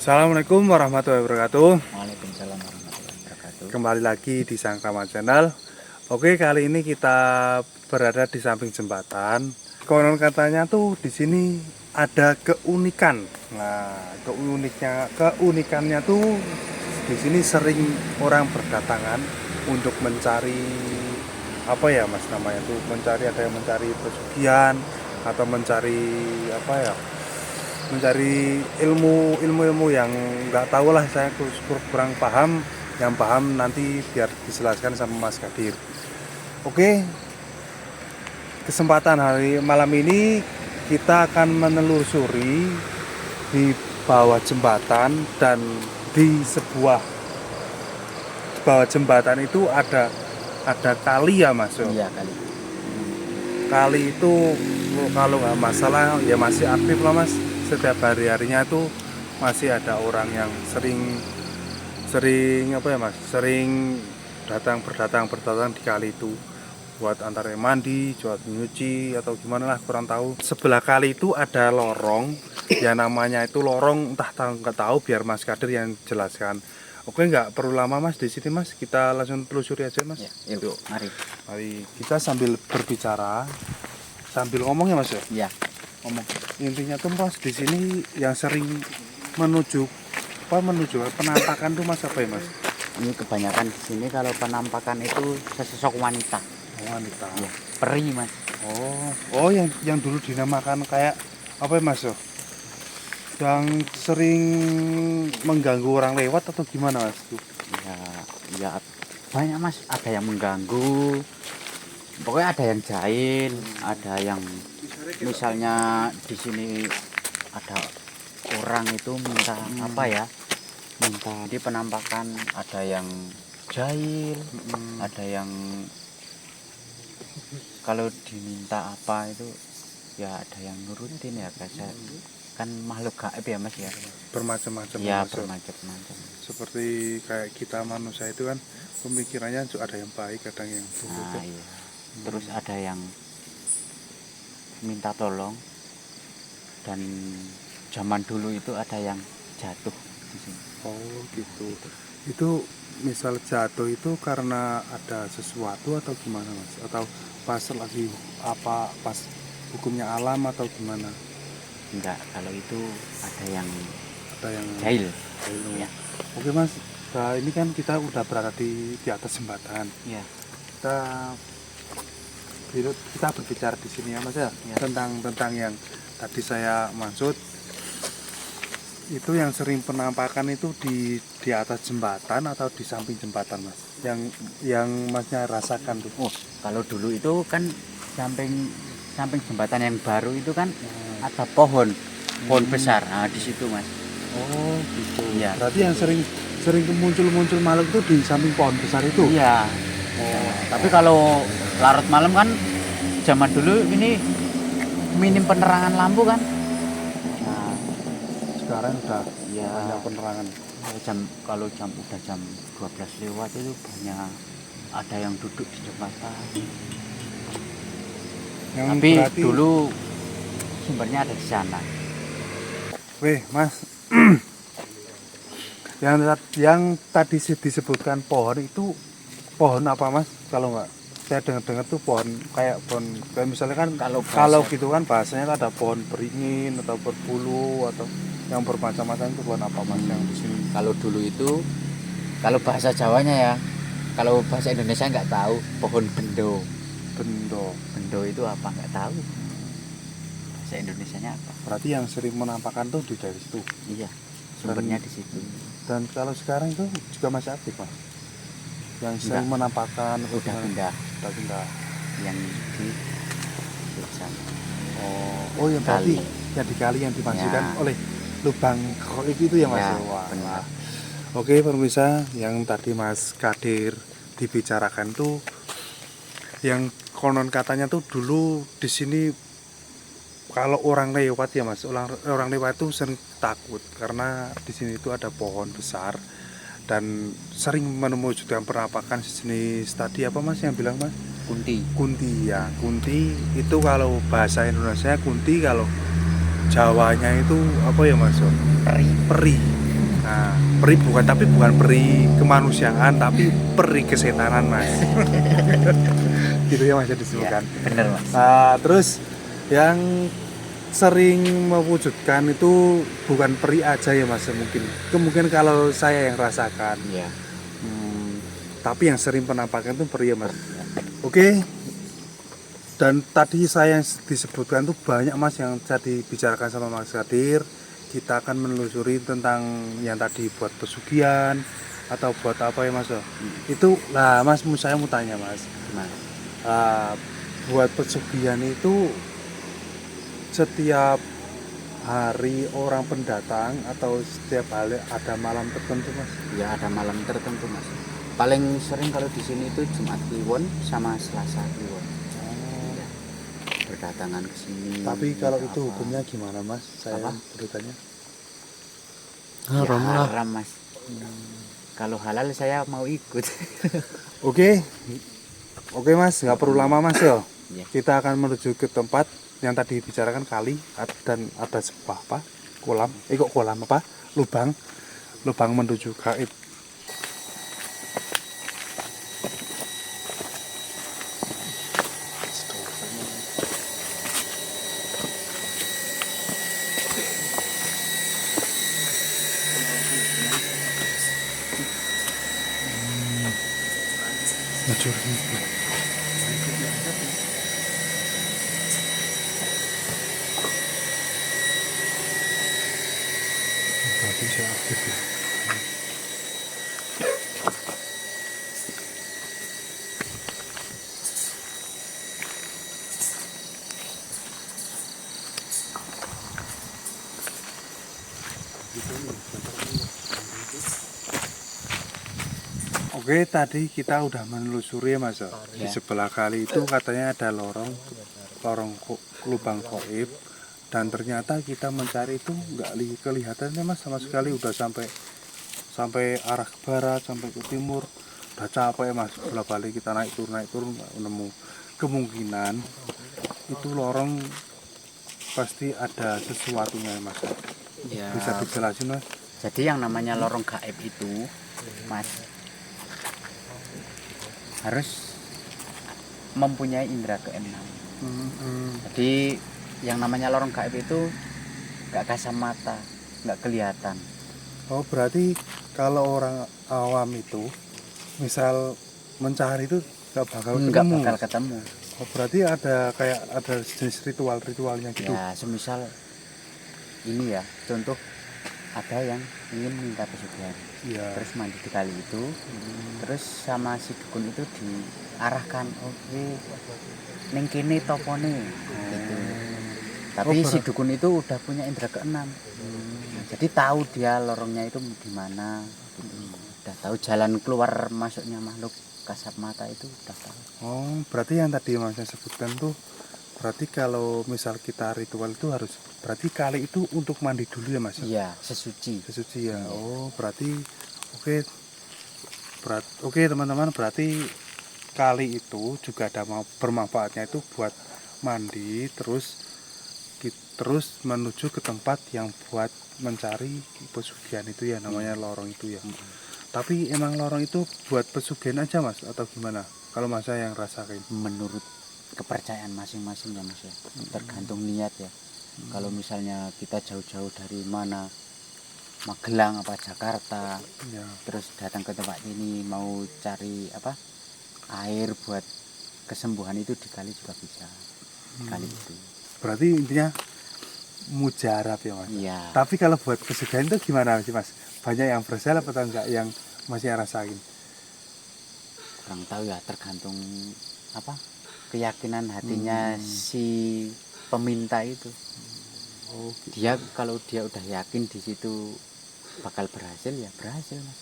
Assalamualaikum warahmatullahi wabarakatuh. Waalaikumsalam warahmatullahi wabarakatuh. Kembali lagi di Sang Kramat Channel. Oke, kali ini kita berada di samping jembatan. Konon katanya tuh di sini ada keunikan. Nah, keunikannya tuh di sini sering orang berdatangan untuk mencari apa ya Mas namanya tuh, ada yang mencari pesugihan atau mencari apa ya? Mencari ilmu yang nggak tahu lah, saya kurang paham. Yang paham nanti biar dijelaskan sama Mas Kadir. Oke, kesempatan hari malam ini kita akan menelusuri di bawah jembatan, dan di bawah jembatan itu ada kali ya Mas. Iya kali. Kali itu kalau nggak masalah ya masih aktif lah Mas. Setiap hari-harinya itu masih ada orang yang sering apa ya Mas, sering berdatang di kali itu buat antara mandi, buat nyuci atau gimana lah, kurang tahu. Sebelah kali itu ada lorong, ya namanya itu lorong entah nggak tahu, biar Mas Kadir yang jelaskan. Oke, nggak perlu lama Mas di sini Mas, kita langsung telusuri aja Mas. Ya, yuk. Mari kita sambil berbicara, sambil ngomong ya Mas ya. Iya. Ngomong. Intinya tuh Mas di sini yang sering menuju penampakan tuh Mas apa ya Mas? Ini kebanyakan di sini kalau penampakan itu sesosok wanita. Wanita. Ya, peri Mas. Oh yang dulu dinamakan kayak apa ya Mas? Yang sering mengganggu orang lewat atau gimana Mas? Ya banyak Mas. Ada yang mengganggu. Pokoknya ada yang jahil, ada yang misalnya di sini ada orang itu minta apa ya? Minta di penampakan, ada yang jahil, ada yang kalau diminta apa itu ya ada yang nurutin ya, biasa kan makhluk gaib ya Mas ya. Bermacam-macam Ya, Mas. bermacam-macam. Seperti kayak kita manusia itu kan pemikirannya ada yang baik, ada yang buruk. Nah, iya. Terus ada yang minta tolong, dan zaman dulu itu ada yang jatuh di sini. Oh gitu. Itu misal jatuh itu karena ada sesuatu atau gimana Mas? Atau pas lagi pas hukumnya alam atau gimana? Enggak, kalau itu ada yang jahil. Ya. Oke Mas, nah ini kan kita udah berada di atas jembatan. Ya. Kita berbicara di sini ya Mas ya, tentang yang tadi saya maksud itu, yang sering penampakan itu di atas jembatan atau di samping jembatan Mas, yang Masnya rasakan tuh. Kalau dulu itu kan samping jembatan yang baru itu kan ada pohon besar. Nah, di situ Mas. Oh gitu. Ya. Berarti yang sering muncul makhluk itu di samping pohon besar itu. Iya. Tapi kalau larut malam kan zaman dulu ini minim penerangan lampu kan. Nah, sekarang udah ya banyak penerangan. Kalau udah jam 12 lewat itu banyak ada yang duduk di jembatan. Tapi berarti dulu sumbernya ada di sana. Weh Mas, yang tadi disebutkan pohon itu pohon apa Mas? Kalau nggak, saya dengar tuh pohon kayak misalnya kan kalau gitu kan bahasanya ada pohon beringin atau berbulu atau yang bermacam-macam, itu pohon apa Mas yang di sini? Kalau dulu itu, kalau bahasa Jawanya ya, kalau bahasa Indonesia nggak tahu, pohon bendo. Bendo itu apa nggak tahu. Bahasa Indonesianya apa? Berarti yang sering menampakkan tuh dari situ. Iya, sumbernya di situ. Dan kalau sekarang itu juga masih aktif Mas? Yang sering menampakkan udah pindah. Yang di sana. Oh yang berarti yang di kali yang dimaksudkan oleh lubang kroik itu ya Mas? Ya, benar. Oke pemirsa, yang tadi Mas Kadir dibicarakan tuh yang konon katanya tuh dulu di sini kalau orang lewat ya Mas, orang lewat tuh sering takut karena di sini itu ada pohon besar dan sering menemujukkan penampakan sejenis tadi apa Mas yang bilang Mas? Kunti ya. Kunti itu kalau bahasa Indonesia kunti, kalau Jawanya itu apa ya Mas? Peri. Nah, peri bukan peri kemanusiaan, tapi peri kesetanan, Mas. Gitu ya Mas ya Ya, disebutkan. bener Mas. Nah, terus yang sering mewujudkan itu bukan peri aja ya Mas, mungkin kalau saya yang rasakan. Iya. Tapi yang sering penampakan itu peri ya Mas. Ya. Oke. Dan tadi saya yang disebutkan tuh banyak Mas yang tadi dibicarakan sama Mas Kadir. Kita akan menelusuri tentang yang tadi buat pesugihan atau buat apa ya Mas? Itu lah Mas, saya mau tanya Mas. Gimana? Buat pesugihan itu setiap hari orang pendatang atau setiap hari ada malam tertentu Mas? Ya ada malam tertentu Mas. Paling sering kalau di sini itu Jumat Kliwon sama Selasa Kliwon. Ya, berdatangan ke sini. Tapi kalau itu apa. hukumnya gimana Mas? Saya Apa? beritanya. Ya, haram Mas. Kalau halal saya mau ikut. Oke Mas, nggak perlu lama Mas ya. Ya. Kita akan menuju ke tempat yang tadi dibicarakan kali dan ada sebuah apa? Lubang menuju gaib. Berarti saya aktif ya. Oke, tadi kita udah menelusuri ya Mas. Di sebelah kali itu katanya ada lorong lubang gaib, dan ternyata kita mencari itu nggak kelihatannya Mas sama sekali. Udah sampai arah ke barat, sampai ke timur, udah capek Mas. Bola balik kita naik turun nggak nemu. Kemungkinan itu lorong pasti ada sesuatunya Mas. Ya. Bisa dijelasin Mas? Jadi yang namanya lorong gaib itu Mas harus mempunyai indera keenam. Jadi yang namanya lorong gaib itu nggak kasat mata, nggak kelihatan. Oh, berarti kalau orang awam itu misal mencari itu nggak bakal ketemu. Oh, berarti ada jenis ritualnya gitu. Ya semisal ini ya, contoh ada yang ingin minta pesugihan, Ya. terus mandi di kali itu, terus sama si dukun itu diarahkan, oke, neng kene topone, gitu. Tapi si dukun itu udah punya indera keenam, jadi tahu dia lorongnya itu di mana, gitu. Udah tahu jalan keluar masuknya makhluk kasat mata itu udah tahu. Oh, berarti yang tadi Mas sebutkan tuh, berarti kalau misal kita ritual itu harus, berarti kali itu untuk mandi dulu ya Mas? Iya, sesuci Ya. Oh, berarti oke teman-teman, berarti kali itu juga ada bermanfaatnya itu buat mandi, terus menuju ke tempat yang buat mencari pesugihan itu ya, namanya lorong itu ya. Tapi emang lorong itu buat pesugihan aja Mas atau gimana? Kalau Mas yang rasain? menurut kepercayaan masing-masing ya Mas ya, tergantung niat ya. Kalau misalnya kita jauh-jauh dari mana, Magelang apa Jakarta, Ya. terus datang ke tempat ini mau cari apa air buat kesembuhan, itu di kali juga bisa. Kali itu Berarti intinya mujarab ya Mas. iya. Tapi kalau buat pesugihan itu gimana sih Mas? Banyak yang bersalah atau enggak yang masih rasain? Kurang tahu ya, tergantung apa keyakinan hatinya si peminta itu. Oh, gitu. Dia kalau dia udah yakin di situ bakal berhasil ya berhasil Mas.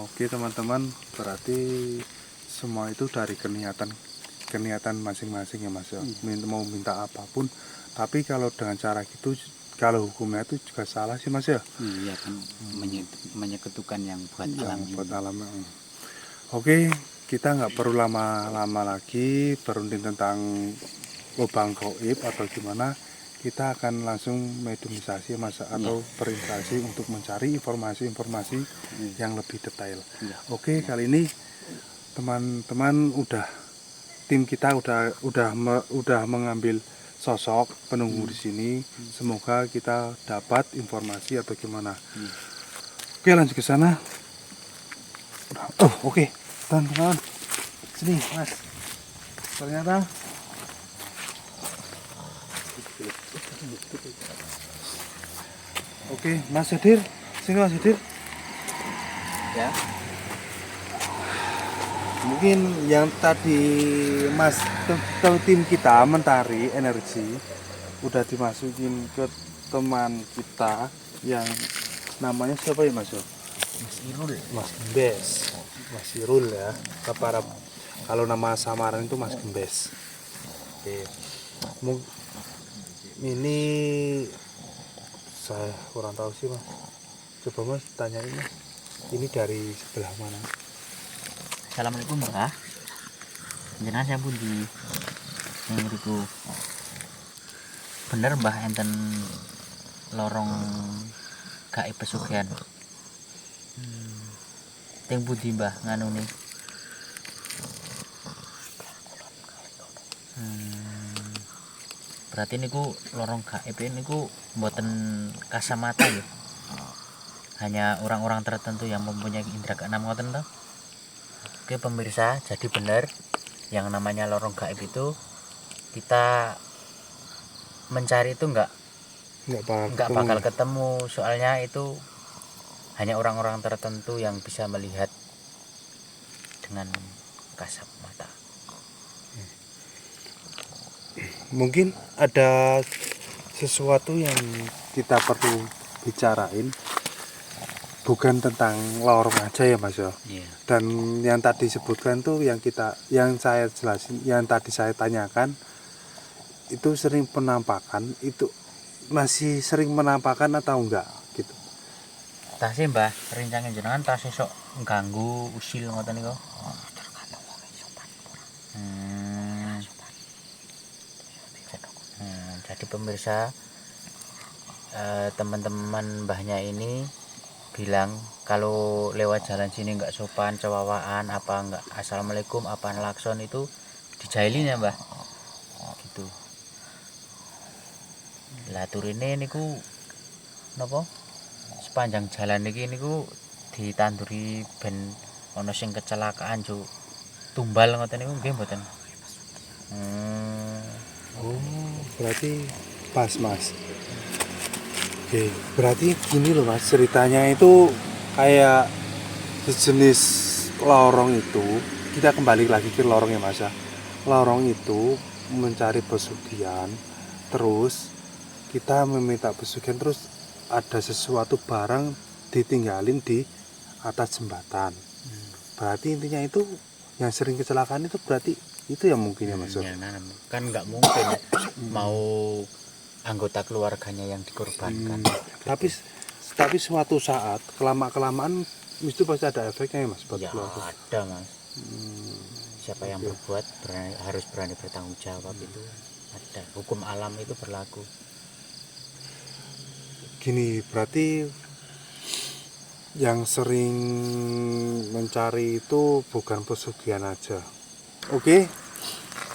Oke teman-teman, berarti semua itu dari keniatan masing-masing ya Mas ya. Mau minta apapun, tapi kalau dengan cara gitu, kalau hukumnya itu juga salah sih Mas ya. Iya kan, menyekutukan yang buat alam ini. Buat alam. Oke, kita nggak perlu lama-lama lagi berunding tentang lubang gaib atau gimana. kita akan langsung mediumisasi Mas atau berinteraksi untuk mencari informasi-informasi yang lebih detail. Oke, kali ini teman-teman tim kita udah mengambil sosok penunggu di sini. Semoga kita dapat informasi atau gimana. Oke, lanjut ke sana. Oke. Teman-teman. Sini, Mas. Ternyata Oke, Mas Hadir. Sini Mas Hadir. Ya. Mungkin yang tadi Mas tim kita Mentari Energi udah dimasukin ke teman kita yang namanya siapa ya Mas? Mas Irul. Mas Gembes. Mas Irul ya. Kalau nama samaran itu Mas Gembes. Oke. Ini saya kurang tahu sih Mas. Coba Mas tanyain Mas. Ini dari sebelah mana? Assalamualaikum Mbah. Jenengan saya pundi? Mriku. Bener Mbah enten lorong gaib pesugihan. Teng pundi Mbah nganune? Berarti niku lorong gaib niku mboten kasamata ya. Hanya orang-orang tertentu yang mempunyai indera keenam ngoten toh. Oke pemirsa, jadi benar yang namanya lorong gaib itu kita mencari itu enggak bakal ketemu, soalnya itu hanya orang-orang tertentu yang bisa melihat dengan kasat mata. Mungkin ada sesuatu yang kita perlu bicarain, bukan tentang lorong aja ya Mas ya. Dan yang tadi sebutkan tuh yang saya jelasin, yang tadi saya tanyakan itu sering penampakan, itu masih sering menampakkan atau enggak gitu. Tah sih Mbah, rencana jenengan tas esok ganggu usil ngoten niku. Jadi pemirsa, teman-teman mbahnya ini bilang kalau lewat jalan sini nggak sopan, cewawaan, apa nggak assalamualaikum, apa lakson itu dijailin ya Mbah, gitu. Lah turine niku napa? Sepanjang jalan niki niku ditanduri ben ana sing kecelakaan juk tumbal ngoten niku nggih mboten. Oh, berarti pas Mas. Oke, berarti gini loh Mas, ceritanya itu kayak sejenis lorong itu. Kita kembali lagi ke lorong ya Mas ya. Lorong itu mencari pesugihan, terus kita meminta pesugihan, terus ada sesuatu barang ditinggalin di atas jembatan. Berarti intinya itu yang sering kecelakaan itu berarti itu yang mungkin ya Mas. Kan nggak mungkin mau anggota keluarganya yang dikorbankan. Tapi suatu saat kelamaan itu pasti ada efeknya ya Mas buat ya, keluarga. Ada Mas. Siapa yang berbuat harus berani bertanggung jawab, itu ada. Hukum alam itu berlaku. Gini, berarti yang sering mencari itu bukan pesugihan aja. Oke,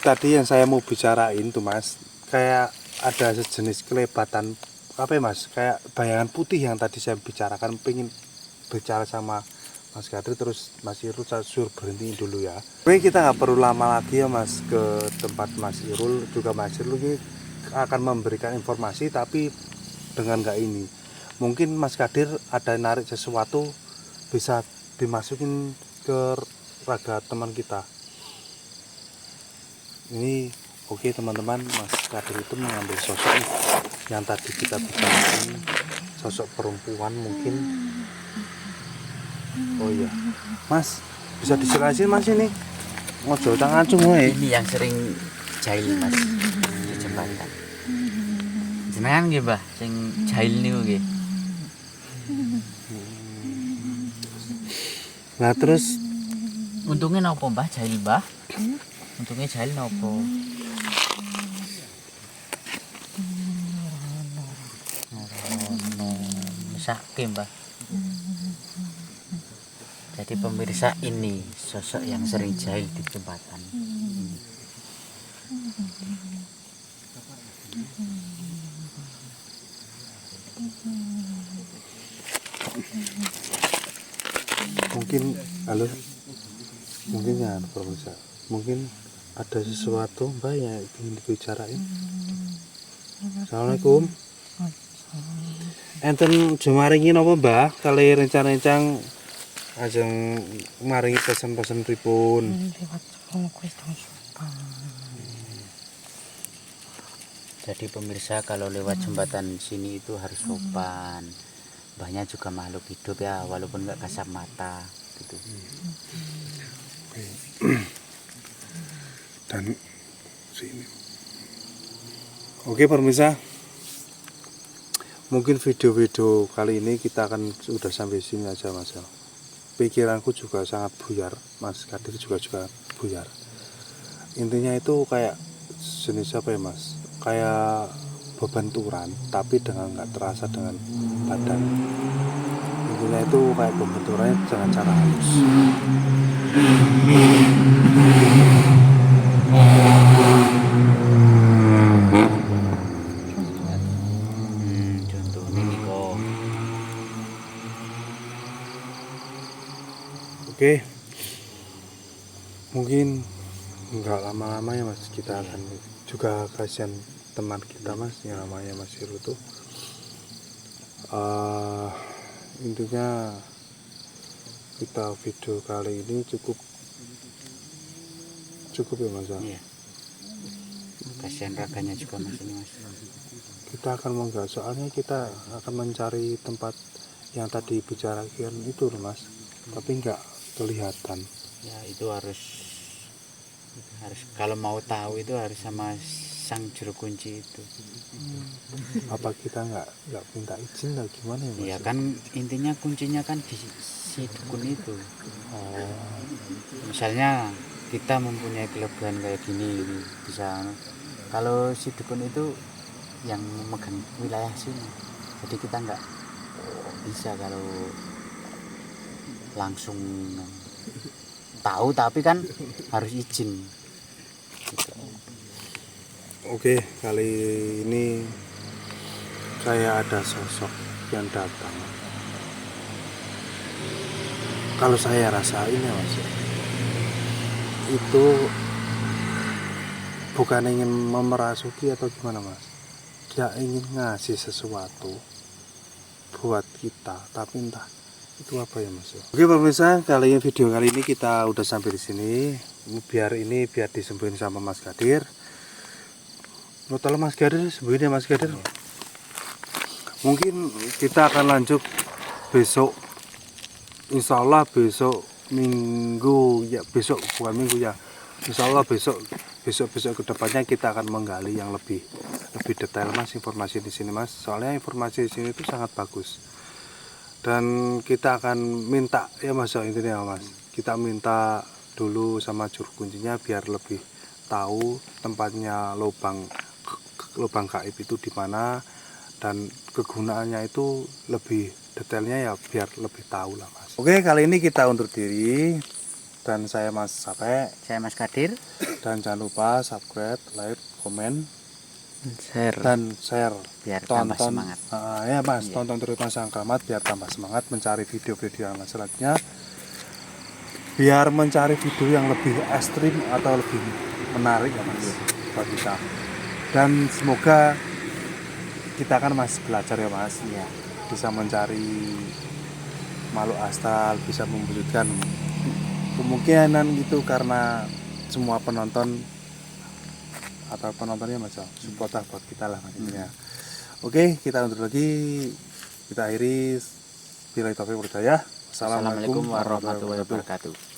tadi yang saya mau bicarain tuh Mas, kayak ada sejenis kelebatan apa ya Mas, kayak bayangan putih yang tadi saya bicarakan. Pengen bicara sama Mas Kadri, terus Mas Irul saya suruh berhenti dulu ya. Oke, kita nggak perlu lama lagi ya Mas ke tempat Mas Irul. Juga Mas Irul akan memberikan informasi, tapi dengan nggak ini. Mungkin Mas Kadir ada narik sesuatu, bisa dimasukin ke raga teman kita. Ini oke teman-teman, Mas Kadir itu mengambil sosok yang tadi kita bicarakan, sosok perempuan mungkin. Oh iya Mas, bisa dijelasin Mas ini ngojo tangan cuma ini yang sering jahil Mas di jembatan. Jenengan nggih Mbah sing jahil niku nggih. Nah terus untungnya napa Mbah jahil Mbah? Untungnya jahil napa? sakit Mbak. Jadi pemirsa, ini sosok yang sering jahil di jembatan. Mungkin halo, mungkin ya pemirsa, mungkin ada sesuatu Mbak yang ingin dibicarain. Assalamualaikum. Enten jumaringi napa Mbah kali rencang-rencang ajeng maringi pesen-pesen pripun? Jadi pemirsa, kalau lewat jembatan sini itu harus sopan. Mbahnya juga makhluk hidup ya, walaupun nggak kasat mata gitu. Dan sini. Oke pemirsa, mungkin video-video kali ini kita akan sudah sampai sini aja Mas. Pikiranku juga sangat buyar, Mas Kadir juga buyar. Intinya itu kayak jenis apa ya Mas? Kayak bebenturan, tapi dengan nggak terasa dengan badan. Intinya itu kayak pembenturannya dengan cara halus. Contoh ini kok. Oke, mungkin nggak lama-lama ya Mas, kita akan juga kasihan teman kita Mas yang namanya Mas Heru tuh. Intinya kita video kali ini cukup ya Mas. Iya. Kasihan raganya juga Mas ini Mas. Kita akan menggas, soalnya kita akan mencari tempat yang tadi bicarakan itu loh Mas, tapi nggak kelihatan. Ya itu harus kalau mau tahu itu harus sama sang juru kunci itu. Apa kita nggak minta izin lah gimana ya Mas? Ya kan intinya kuncinya kan di si dukun itu. Misalnya kita mempunyai kelebihan kayak gini bisa, kalau si dukun itu yang memegang wilayah sini, jadi kita nggak bisa kalau langsung tahu, tapi kan harus izin gitu. Oke, kali ini kayak ada sosok yang datang. Kalau saya rasain ya Mas, itu bukan ingin memerasuki atau gimana Mas, dia ingin ngasih sesuatu buat kita, tapi entah itu apa ya Mas. Oke pemirsa, video kali ini kita udah sampai di sini. Biar disembuhin sama Mas Kadir. Mau tolong Mas Kadir, sembuhin ya Mas Kadir. Mungkin kita akan lanjut besok. Insya Allah besok minggu ya, besok bukan minggu ya. Insya Allah besok kedepannya kita akan menggali yang lebih detail Mas, informasi di sini Mas. Soalnya informasi di sini itu sangat bagus. Dan kita akan minta ya Mas, intinya Mas, kita minta dulu sama juru kuncinya biar lebih tahu tempatnya lubang gaib itu di mana, dan kegunaannya itu lebih detailnya ya biar lebih tahu lah Mas. Oke, kali ini kita undur diri, dan saya Mas Sape, Saya Mas Kadir, dan jangan lupa subscribe, like, komen, share dan share. biar tambah semangat. Ya Mas, Iya. tonton terus Mas Angkramat biar tambah semangat mencari video-video yang selanjutnya, biar mencari video yang lebih ekstrim atau lebih menarik ya Mas buat kita. Dan semoga kita kan Mas belajar ya Mas, Iya. bisa mencari makhluk astral, bisa mewujudkan kemungkinan gitu, karena semua penonton atau penontonnya Mas support buat kita lah Mas intinya. Oke, kita undur lagi, kita akhiri. Bila taufiq wal hidayah. Assalamualaikum warahmatullahi wabarakatuh.